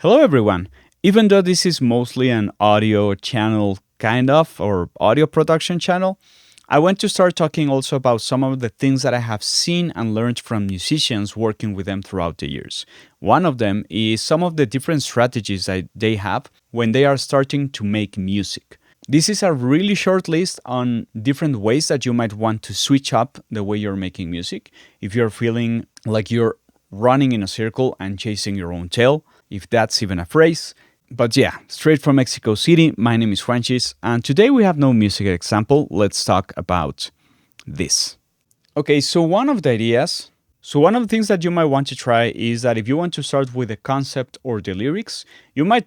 Hello, everyone. Even though this is mostly an audio channel, kind of, or audio production channel, I want to start talking also about some of the things that I have seen and learned from musicians working with them throughout the years. One of them is some of the different strategies that they have when they are starting to make music. This is a really short list on different ways that you might want to switch up the way you're making music. If you're feeling like you're running in a circle and chasing your own tail, if that's even a phrase. But yeah, straight from Mexico City, my name is Francis, and today we have no music example. Let's talk about this. Okay, so one of the things that you might want to try is that if you want to start with the concept or the lyrics, you might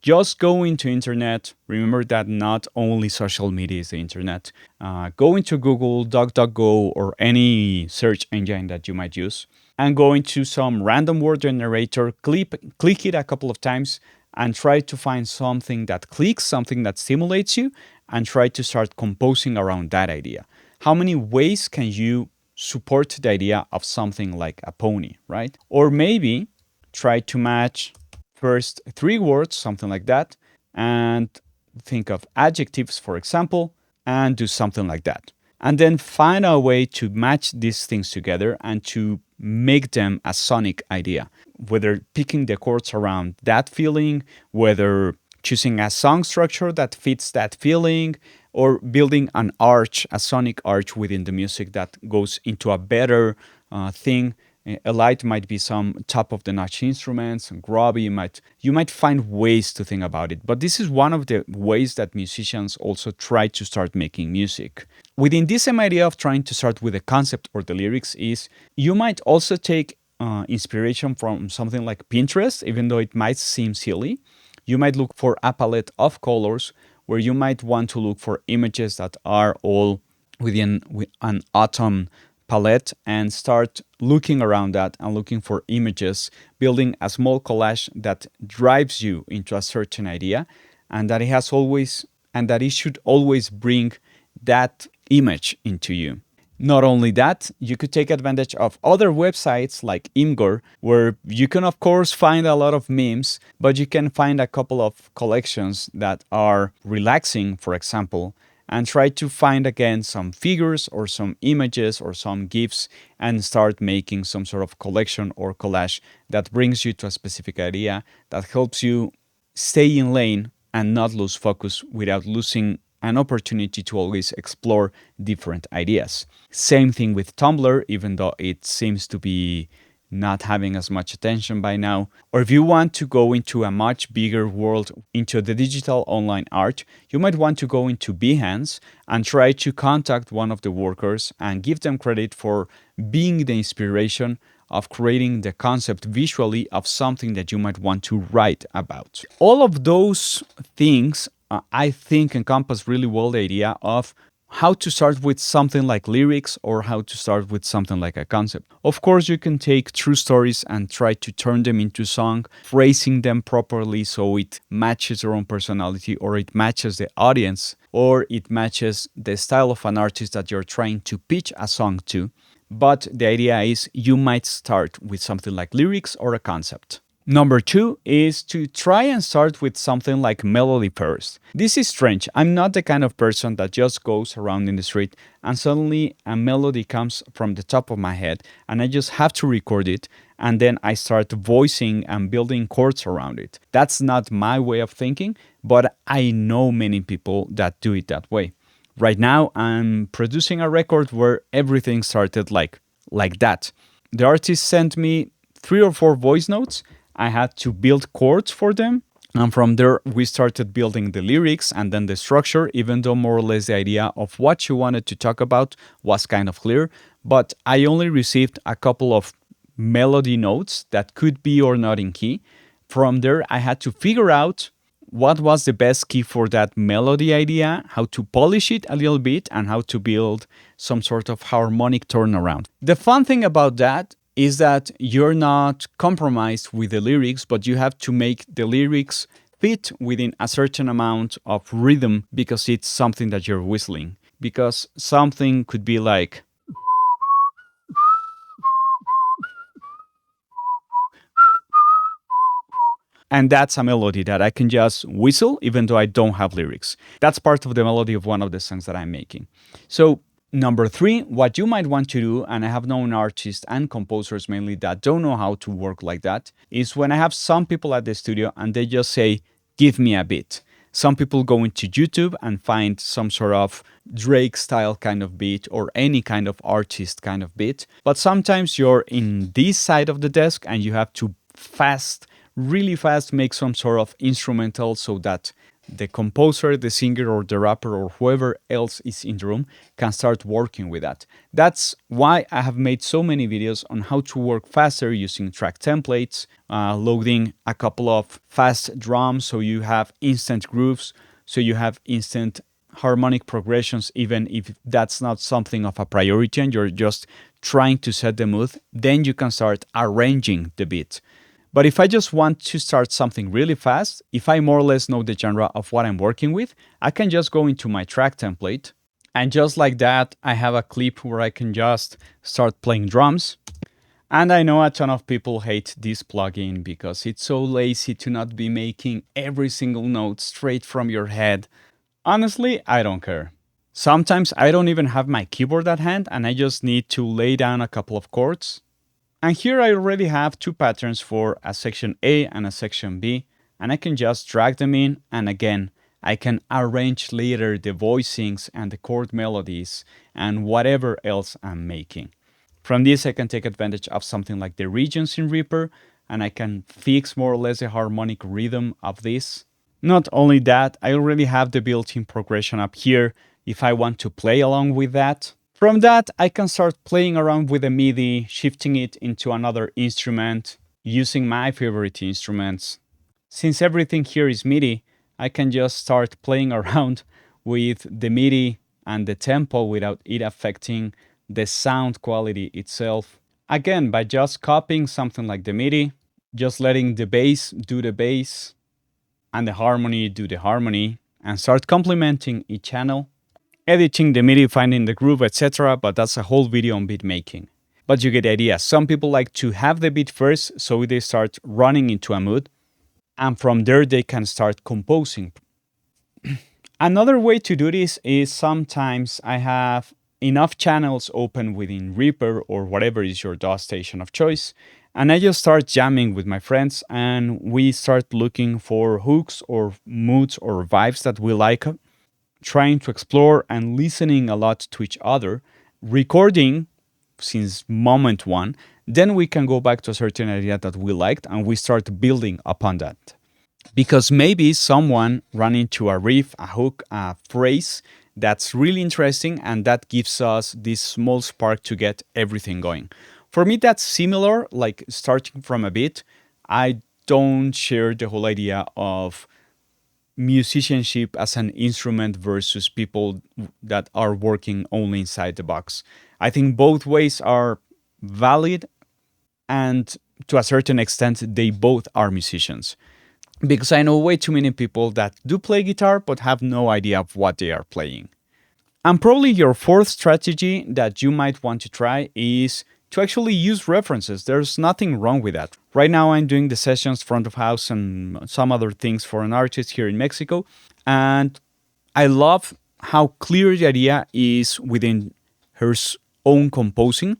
just go into internet. Remember that not only social media is the internet. Go into Google, DuckDuckGo, or any search engine that you might use, and go into some random word generator, click it a couple of times, and try to find something that clicks, something that stimulates you, and try to start composing around that idea. How many ways can you support the idea of something like a pony, right? Or maybe try to match first three words, something like that, and think of adjectives, for example, and do something like that. And then find a way to match these things together and to make them a sonic idea, whether picking the chords around that feeling, whether choosing a song structure that fits that feeling, or building an arch, a sonic arch within the music that goes into a better thing. A light might be some top of the notch instruments, and grubby. You might find ways to think about it. But this is one of the ways that musicians also try to start making music. Within this same idea of trying to start with the concept or the lyrics is you might also take inspiration from something like Pinterest, even though it might seem silly. You might look for a palette of colors where you might want to look for images that are all within an autumn palette and start looking around that and looking for images, building a small collage that drives you into a certain idea, and that it should always bring that image into you. Not only that, you could take advantage of other websites like Imgur, where you can, of course, find a lot of memes, but you can find a couple of collections that are relaxing, for example, and try to find again some figures or some images or some GIFs and start making some sort of collection or collage that brings you to a specific idea that helps you stay in lane and not lose focus without losing an opportunity to always explore different ideas. Same thing with Tumblr, even though it seems to be not having as much attention by now. Or if you want to go into a much bigger world, into the digital online art, you might want to go into Behance and try to contact one of the workers and give them credit for being the inspiration of creating the concept visually of something that you might want to write about. All of those things I think encompass really well the idea of how to start with something like lyrics or how to start with something like a concept. Of course, you can take true stories and try to turn them into song, phrasing them properly so it matches your own personality or it matches the audience or it matches the style of an artist that you're trying to pitch a song to. But the idea is you might start with something like lyrics or a concept. Number two is to try and start with something like melody first. This is strange. I'm not the kind of person that just goes around in the street and suddenly a melody comes from the top of my head and I just have to record it and then I start voicing and building chords around it. That's not my way of thinking, but I know many people that do it that way. Right now, I'm producing a record where everything started like that. The artist sent me 3 or 4 voice notes. I had to build chords for them. And from there, we started building the lyrics and then the structure, even though more or less the idea of what you wanted to talk about was kind of clear. But I only received a couple of melody notes that could be or not in key. From there, I had to figure out what was the best key for that melody idea, how to polish it a little bit, and how to build some sort of harmonic turnaround. The fun thing about that is that you're not compromised with the lyrics, but you have to make the lyrics fit within a certain amount of rhythm because it's something that you're whistling. Because something could be like, And that's a melody that I can just whistle even though I don't have lyrics. That's part of the melody of one of the songs that I'm making. So, number three, what you might want to do, and I have known artists and composers mainly that don't know how to work like that, is when I have some people at the studio and they just say, give me a beat. Some people go into YouTube and find some sort of Drake style kind of beat or any kind of artist kind of beat. But sometimes you're in this side of the desk and you have to really fast make some sort of instrumental so that the composer, the singer, or the rapper, or whoever else is in the room can start working with that. That's why I have made so many videos on how to work faster using track templates, loading a couple of fast drums so you have instant grooves, so you have instant harmonic progressions, even if that's not something of a priority and you're just trying to set the mood. Then you can start arranging the beat. But if I just want to start something really fast, if I more or less know the genre of what I'm working with, I can just go into my track template. And just like that, I have a clip where I can just start playing drums. And I know a ton of people hate this plugin because it's so lazy to not be making every single note straight from your head. Honestly, I don't care. Sometimes I don't even have my keyboard at hand and I just need to lay down a couple of chords. And here I already have two patterns for a section A and a section B, and I can just drag them in, and again, I can arrange later the voicings and the chord melodies and whatever else I'm making. From this, I can take advantage of something like the regions in Reaper, and I can fix more or less the harmonic rhythm of this. Not only that, I already have the built-in progression up here if I want to play along with that. From that, I can start playing around with the MIDI, shifting it into another instrument, using my favorite instruments. Since everything here is MIDI, I can just start playing around with the MIDI and the tempo without it affecting the sound quality itself. Again, by just copying something like the MIDI, just letting the bass do the bass and the harmony do the harmony, and start complementing each channel. Editing the MIDI, finding the groove, etc., but that's a whole video on beat making. But you get the idea. Some people like to have the beat first, so they start running into a mood, and from there they can start composing. Another way to do this is sometimes I have enough channels open within Reaper or whatever is your DAW station of choice, and I just start jamming with my friends, and we start looking for hooks or moods or vibes that we like, trying to explore and listening a lot to each other, recording since moment one, then we can go back to a certain idea that we liked and we start building upon that. Because maybe someone ran into a riff, a hook, a phrase that's really interesting and that gives us this small spark to get everything going. For me, that's similar, like starting from a beat. I don't share the whole idea of musicianship as an instrument versus people that are working only inside the box. I think both ways are valid, and to a certain extent, they both are musicians. Because I know way too many people that do play guitar but have no idea of what they are playing. And probably your fourth strategy that you might want to try is to actually use references. There's nothing wrong with that. Right now I'm doing the sessions front of house and some other things for an artist here in Mexico. And I love how clear the idea is within her own composing,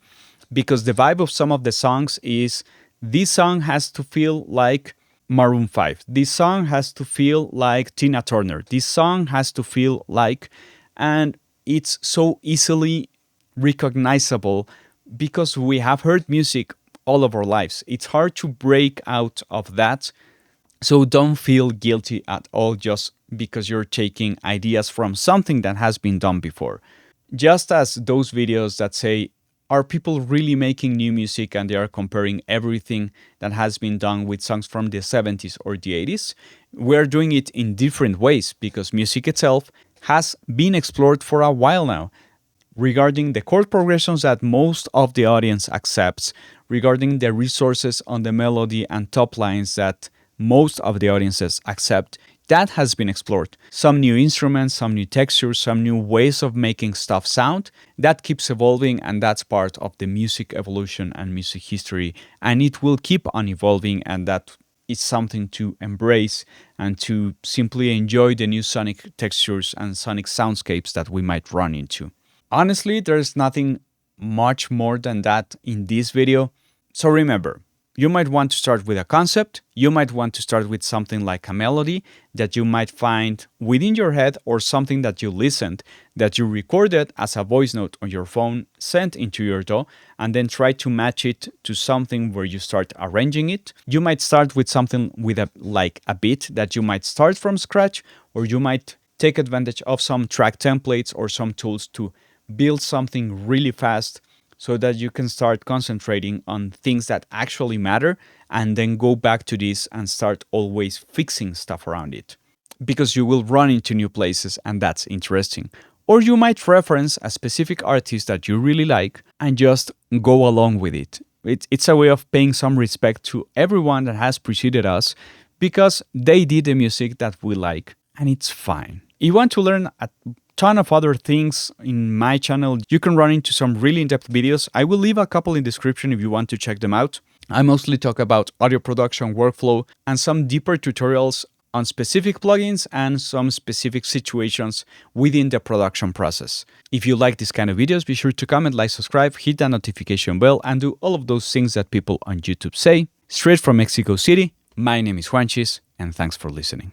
because the vibe of some of the songs is this song has to feel like Maroon 5. This song has to feel like Tina Turner. This song has to feel like, and it's so easily recognizable because we have heard music all of our lives. It's hard to break out of that. So don't feel guilty at all just because you're taking ideas from something that has been done before. Just as those videos that say, are people really making new music and they are comparing everything that has been done with songs from the 70s or the 80s? We're doing it in different ways because music itself has been explored for a while now. Regarding the chord progressions that most of the audience accepts, regarding the resources on the melody and top lines that most of the audiences accept, that has been explored. Some new instruments, some new textures, some new ways of making stuff sound, that keeps evolving, and that's part of the music evolution and music history, and it will keep on evolving, and that is something to embrace and to simply enjoy the new sonic textures and sonic soundscapes that we might run into. Honestly, there's nothing much more than that in this video. So remember, you might want to start with a concept, you might want to start with something like a melody that you might find within your head, or something that you listened, that you recorded as a voice note on your phone, sent into your DAW, and then try to match it to something where you start arranging it. You might start with something with a beat that you might start from scratch, or you might take advantage of some track templates or some tools to build something really fast, so that you can start concentrating on things that actually matter, and then go back to this and start always fixing stuff around it. Because you will run into new places, and that's interesting. Or you might reference a specific artist that you really like and just go along with it. It's a way of paying some respect to everyone that has preceded us, because they did the music that we like, and it's fine. You want to learn a ton of other things in my channel, you can run into some really in-depth videos. I will leave a couple in the description if you want to check them out. I mostly talk about audio production workflow and some deeper tutorials on specific plugins and some specific situations within the production process. If you like this kind of videos, be sure to comment, like, subscribe, hit that notification bell, and do all of those things that people on YouTube say. Straight from Mexico City, my name is Juanchis, and thanks for listening.